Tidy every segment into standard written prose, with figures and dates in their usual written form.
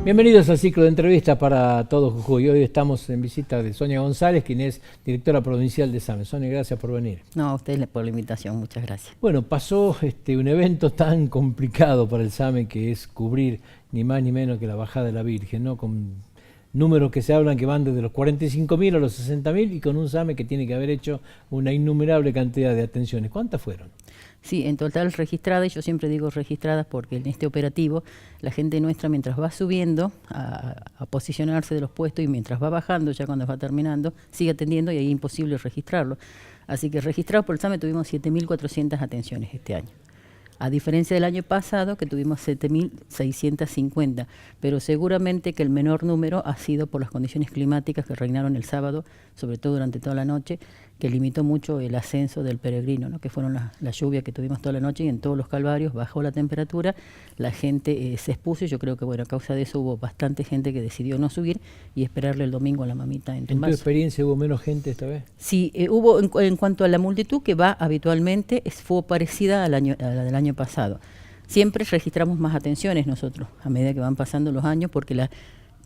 Bienvenidos al ciclo de entrevistas para todo Jujuy. Hoy estamos en visita de Sonia González, quien es directora provincial de SAME. Sonia, gracias por venir. No, a ustedes por la invitación, muchas gracias. Bueno, pasó un evento tan complicado para el SAME, que es cubrir ni más ni menos que la bajada de la Virgen, ¿no? Con números que se hablan que van desde los 45.000 a los 60.000 y con un SAME que tiene que haber hecho una innumerable cantidad de atenciones. ¿Cuántas fueron? Sí, en total registradas, y yo siempre digo registradas porque en este operativo la gente nuestra mientras va subiendo a posicionarse de los puestos y mientras va bajando, ya cuando va terminando, sigue atendiendo y ahí es imposible registrarlo. Así que registrados por el SAME tuvimos 7.400 atenciones este año. A diferencia del año pasado, que tuvimos 7.650, pero seguramente que el menor número ha sido por las condiciones climáticas que reinaron el sábado, sobre todo durante toda la noche, que limitó mucho el ascenso del peregrino, ¿no? Que fueron las lluvias que tuvimos toda la noche y en todos los calvarios bajó la temperatura, la gente se expuso y yo creo que bueno, a causa de eso hubo bastante gente que decidió no subir y esperarle el domingo a la mamita en Tumbazo. ¿En tu experiencia hubo menos gente esta vez? Sí, hubo en cuanto a la multitud que va habitualmente, fue parecida a la del año pasado. Siempre registramos más atenciones nosotros a medida que van pasando los años porque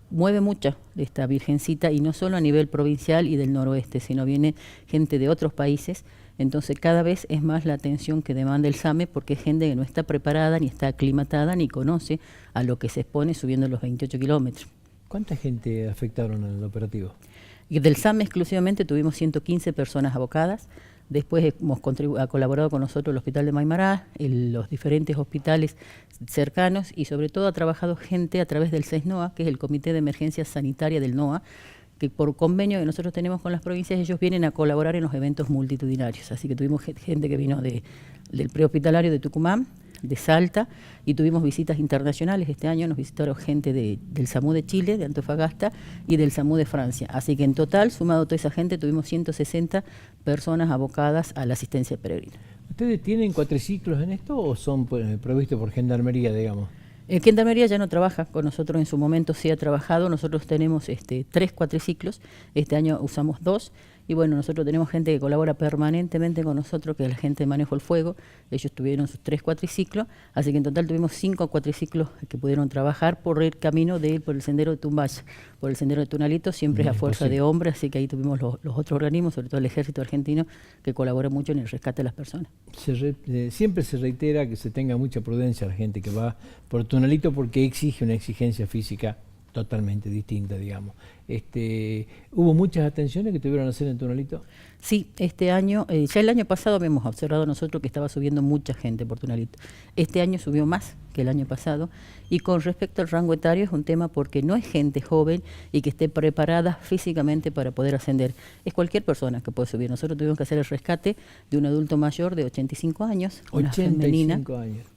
mueve mucho esta virgencita y no solo a nivel provincial y del noroeste, sino viene gente de otros países, entonces cada vez es más la atención que demanda el SAME porque es gente que no está preparada, ni está aclimatada, ni conoce a lo que se expone subiendo los 28 kilómetros. ¿Cuánta gente afectaron en el operativo? Y del SAME exclusivamente tuvimos 115 personas abocadas. Después ha colaborado con nosotros el Hospital de Maimará, los diferentes hospitales cercanos y sobre todo ha trabajado gente a través del CESNOA, que es el Comité de Emergencia Sanitaria del NOA, que por convenio que nosotros tenemos con las provincias, ellos vienen a colaborar en los eventos multitudinarios. Así que tuvimos gente que vino del prehospitalario de Tucumán, de Salta, y tuvimos visitas internacionales. Este año nos visitaron gente del SAMU de Chile, de Antofagasta, y del SAMU de Francia. Así que en total, sumado toda esa gente, tuvimos 160 personas abocadas a la asistencia peregrina. ¿Ustedes tienen cuatriciclos en esto o son provistos por Gendarmería, digamos? Gendarmería ya no trabaja con nosotros, en su momento sí ha trabajado. Nosotros tenemos 3 cuatriciclos, este año usamos 2. Y bueno, nosotros tenemos gente que colabora permanentemente con nosotros, que es la gente de manejo del fuego. Ellos tuvieron sus 3 cuatriciclos, así que en total tuvimos 5 cuatriciclos que pudieron trabajar por el camino por el sendero de Tumbazo, por el sendero de Tunalito, siempre es a fuerza de hombres, así que ahí tuvimos los otros organismos, sobre todo el ejército argentino, que colabora mucho en el rescate de las personas. Siempre se reitera que se tenga mucha prudencia a la gente que va por Tunalito porque exige una exigencia física totalmente distinta, digamos. ¿Hubo muchas atenciones que tuvieron que hacer en Tunalito? Sí, este año, ya el año pasado habíamos observado nosotros que estaba subiendo mucha gente por Tunalito. Este año subió más que el año pasado y con respecto al rango etario es un tema porque no es gente joven y que esté preparada físicamente para poder ascender. Es cualquier persona que puede subir. Nosotros tuvimos que hacer el rescate de un adulto mayor de 85 años, una femenina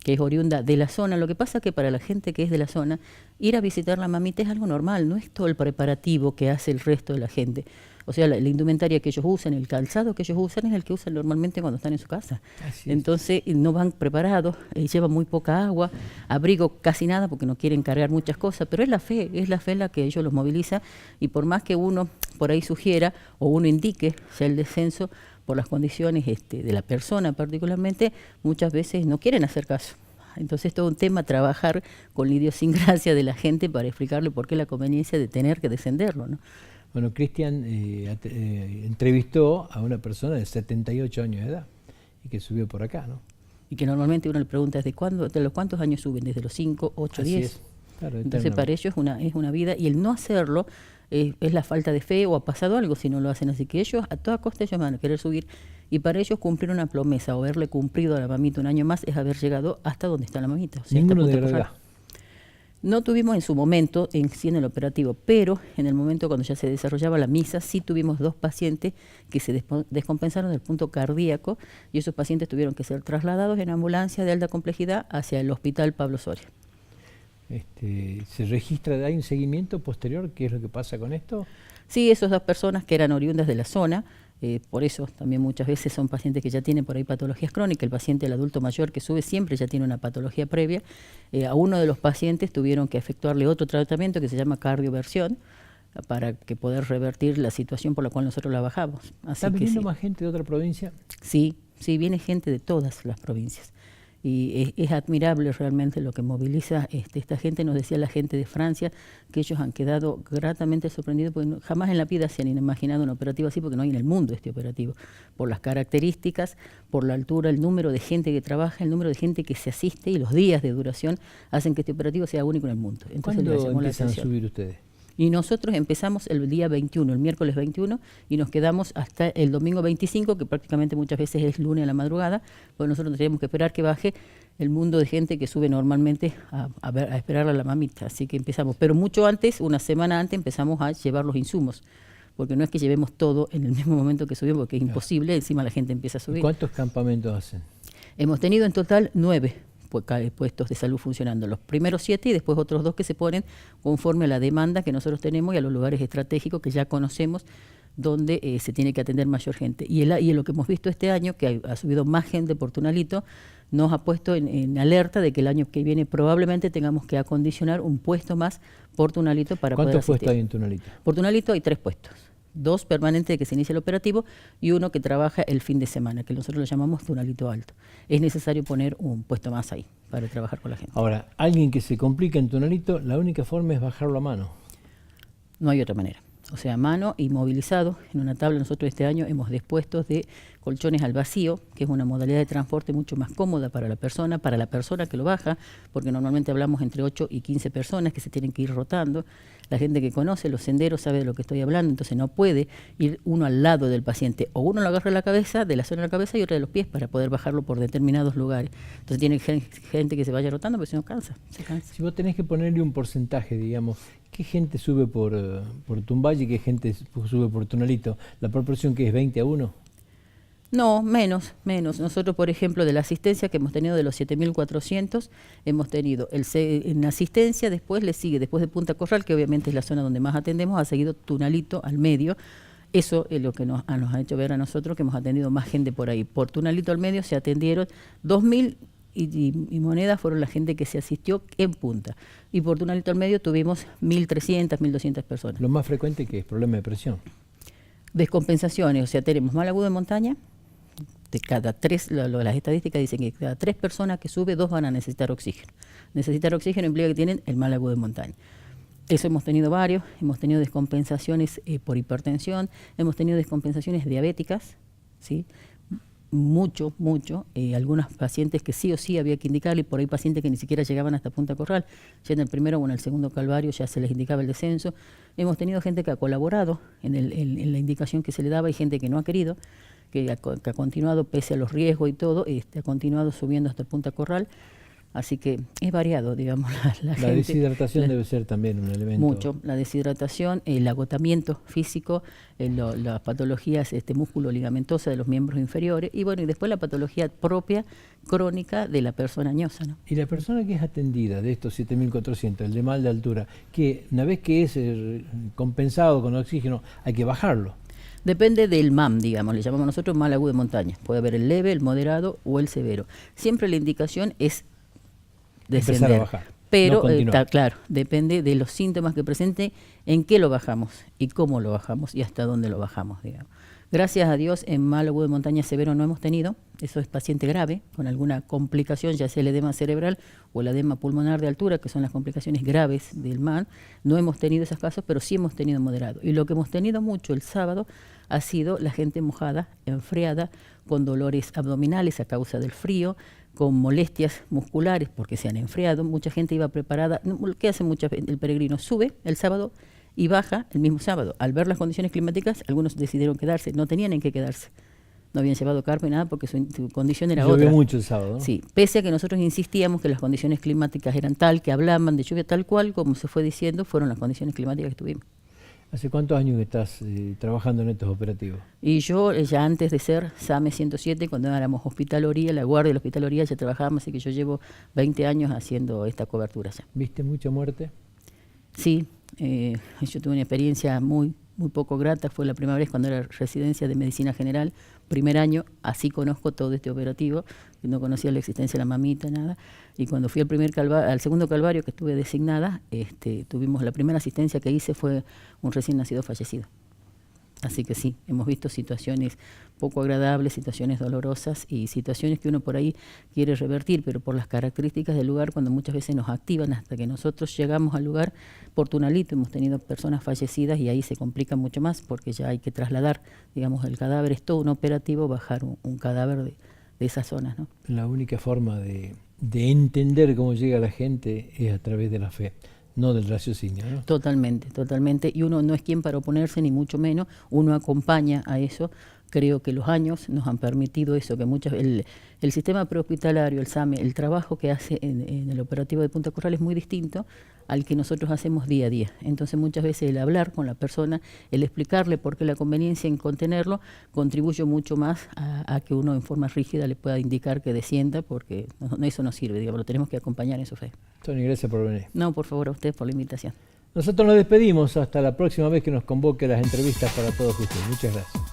que es oriunda de la zona. Lo que pasa es que para la gente que es de la zona, ir a visitar la mamita es algo normal, no es todo el preparativo que hace el resto de la gente. O sea, la indumentaria que ellos usan, el calzado que ellos usan es el que usan normalmente cuando están en su casa. Entonces no van preparados, llevan muy poca agua, abrigo casi nada porque no quieren cargar muchas cosas, pero es la fe la que ellos los moviliza y por más que uno por ahí sugiera o uno indique ya el descenso por las condiciones de la persona particularmente, muchas veces no quieren hacer caso. Entonces es todo un tema trabajar con la idiosincrasia de la gente para explicarle por qué la conveniencia de tener que descenderlo, ¿no? Bueno, Cristian entrevistó a una persona de 78 años de edad y que subió por acá, ¿no? Y que normalmente uno le pregunta ¿de los cuántos años suben? ¿Desde los 5, 8, 10? Claro, entonces para ellos es una vida y el no hacerlo es la falta de fe o ha pasado algo si no lo hacen. Así que ellos a toda costa ellos van a querer subir y para ellos cumplir una promesa o haberle cumplido a la mamita un año más es haber llegado hasta donde está la mamita. O sea, ninguno de verdad. No tuvimos en su momento en el operativo, pero en el momento cuando ya se desarrollaba la misa, sí tuvimos 2 pacientes que se descompensaron del punto cardíaco y esos pacientes tuvieron que ser trasladados en ambulancia de alta complejidad hacia el Hospital Pablo Soria. ¿Se registra, hay un seguimiento posterior? ¿Qué es lo que pasa con esto? Sí, esas 2 personas que eran oriundas de la zona, por eso también muchas veces son pacientes que ya tienen por ahí patologías crónicas. El paciente, el adulto mayor que sube siempre ya tiene una patología previa. A uno de los pacientes tuvieron que efectuarle otro tratamiento que se llama cardioversión para que poder revertir la situación por la cual nosotros la bajamos. ¿Está viniendo más gente de otra provincia? Sí, viene gente de todas las provincias. y es admirable realmente lo que moviliza esta gente. Nos decía la gente de Francia que ellos han quedado gratamente sorprendidos porque jamás en la vida se han imaginado un operativo así, porque no hay en el mundo este operativo, por las características, por la altura, el número de gente que trabaja, el número de gente que se asiste y los días de duración hacen que este operativo sea único en el mundo. Entonces, ¿cuándo empiezan a subir ustedes? Y nosotros empezamos el día 21, el miércoles 21, y nos quedamos hasta el domingo 25, que prácticamente muchas veces es lunes a la madrugada, pues nosotros tenemos que esperar que baje el mundo de gente que sube normalmente a esperar a la mamita. Así que empezamos, pero mucho antes, una semana antes, empezamos a llevar los insumos, porque no es que llevemos todo en el mismo momento que subimos, porque es imposible, encima la gente empieza a subir. ¿Cuántos campamentos hacen? Hemos tenido en total 9 puestos de salud funcionando, los primeros 7 y después otros 2 que se ponen conforme a la demanda que nosotros tenemos y a los lugares estratégicos que ya conocemos donde se tiene que atender mayor gente. Y lo que hemos visto este año, que ha subido más gente por Tunalito, nos ha puesto en alerta de que el año que viene probablemente tengamos que acondicionar un puesto más por Tunalito para poder asistir. ¿Cuántos puestos hay en Tunalito? Por Tunalito hay 3 puestos. 2 permanentes de que se inicia el operativo y 1 que trabaja el fin de semana, que nosotros lo llamamos Tunalito Alto. Es necesario poner un puesto más ahí para trabajar con la gente. Ahora, alguien que se complica en Tunalito, la única forma es bajarlo a mano. No hay otra manera. O sea, a mano y movilizado. En una tabla nosotros este año hemos dispuesto de colchones al vacío, que es una modalidad de transporte mucho más cómoda para la persona que lo baja, porque normalmente hablamos entre 8 y 15 personas que se tienen que ir rotando. La gente que conoce los senderos sabe de lo que estoy hablando, entonces no puede ir uno al lado del paciente, o uno lo agarra de la cabeza, de la zona de la cabeza y otro de los pies para poder bajarlo por determinados lugares. Entonces tiene gente que se vaya rotando, porque si no se cansa. Si vos tenés que ponerle un porcentaje, digamos, ¿qué gente sube por Tumballe y qué gente sube por Tunalito? ¿La proporción que es 20-1? No, menos. Nosotros, por ejemplo, de la asistencia que hemos tenido de los 7.400, hemos tenido en asistencia, después le sigue, después de Punta Corral, que obviamente es la zona donde más atendemos, ha seguido Tunalito al medio. Eso es lo que nos ha hecho ver a nosotros que hemos atendido más gente por ahí. Por Tunalito al medio se atendieron 2.000 y monedas fueron la gente que se asistió en Punta. Y por Tunalito al medio tuvimos 1.300, 1.200 personas. Lo más frecuente que es problema de presión. Descompensaciones, o sea, tenemos mal agudo de montaña. De cada 3, las estadísticas dicen que cada 3 personas que sube, 2 van a necesitar oxígeno. Necesitar oxígeno implica que tienen el mal agudo de montaña. Eso hemos tenido varios, hemos tenido descompensaciones por hipertensión, hemos tenido descompensaciones diabéticas, ¿sí? Mucho, algunos pacientes que sí o sí había que indicarle, y por ahí pacientes que ni siquiera llegaban hasta Punta Corral, ya en el primero o en el segundo calvario ya se les indicaba el descenso. Hemos tenido gente que ha colaborado en la indicación que se le daba y gente que no ha querido, que ha continuado pese a los riesgos y todo, ha continuado subiendo hasta Punta Corral. Así que es variado, digamos, la gente. La deshidratación debe ser también un elemento. Mucho, la deshidratación, el agotamiento físico, las patologías músculo-ligamentosa de los miembros inferiores y bueno, y después la patología propia, crónica de la persona añosa, ¿no? Y la persona que es atendida de estos 7.400, el de mal de altura, que una vez que es compensado con oxígeno, hay que bajarlo. Depende del MAM, digamos, le llamamos nosotros mal agudo de montaña. Puede haber el leve, el moderado o el severo. Siempre la indicación es descender, empezar a bajar, pero no claro, depende de los síntomas que presente, en qué lo bajamos y cómo lo bajamos y hasta dónde lo bajamos, digamos. Gracias a Dios en mal agudo de montaña severo no hemos tenido, eso es paciente grave con alguna complicación, ya sea el edema cerebral o el edema pulmonar de altura, que son las complicaciones graves del MAN. No hemos tenido esos casos, pero sí hemos tenido moderado. Y lo que hemos tenido mucho el sábado ha sido la gente mojada, enfriada, con dolores abdominales a causa del frío, con molestias musculares porque se han enfriado. Mucha gente iba preparada. ¿Qué hace el peregrino? Sube el sábado y baja el mismo sábado. Al ver las condiciones climáticas, algunos decidieron quedarse. No tenían en qué quedarse. No habían llevado carpa y nada porque su condición era otra. Llovió mucho el sábado, ¿no? Sí, pese a que nosotros insistíamos que las condiciones climáticas eran tal, que hablaban de lluvia tal cual, como se fue diciendo, fueron las condiciones climáticas que tuvimos. ¿Hace cuántos años que estás trabajando en estos operativos? Y yo ya antes de ser SAME 107, cuando éramos hospitaloría, la guardia de la hospitaloría, ya trabajábamos, así que yo llevo 20 años haciendo esta cobertura ya. ¿Viste mucha muerte? Sí, yo tuve una experiencia muy poco grata, fue la primera vez cuando era residencia de medicina general, primer año, así conozco todo este operativo, no conocía la existencia de la mamita, nada, y cuando fui al segundo calvario que estuve designada, tuvimos la primera asistencia que hice fue un recién nacido fallecido. Así que sí, hemos visto situaciones poco agradables, situaciones dolorosas y situaciones que uno por ahí quiere revertir, pero por las características del lugar, cuando muchas veces nos activan hasta que nosotros llegamos al lugar, por Tunalito hemos tenido personas fallecidas y ahí se complica mucho más porque ya hay que trasladar, digamos, el cadáver, es todo un operativo bajar un cadáver de esas zonas, ¿no? La única forma de entender cómo llega la gente es a través de la fe, no del raciocinio, ¿no? Totalmente, totalmente. Y uno no es quien para oponerse, ni mucho menos. Uno acompaña a eso. Creo que los años nos han permitido eso, que el sistema prehospitalario, el SAME, el trabajo que hace en el operativo de Punta Corral es muy distinto al que nosotros hacemos día a día. Entonces muchas veces el hablar con la persona, el explicarle por qué la conveniencia en contenerlo, contribuye mucho más a que uno en forma rígida le pueda indicar que descienda, porque eso no sirve, digamos, lo tenemos que acompañar en su fe. Tony, gracias por venir. No, por favor, a usted por la invitación. Nosotros nos despedimos hasta la próxima vez que nos convoque las entrevistas para todos ustedes. Muchas gracias.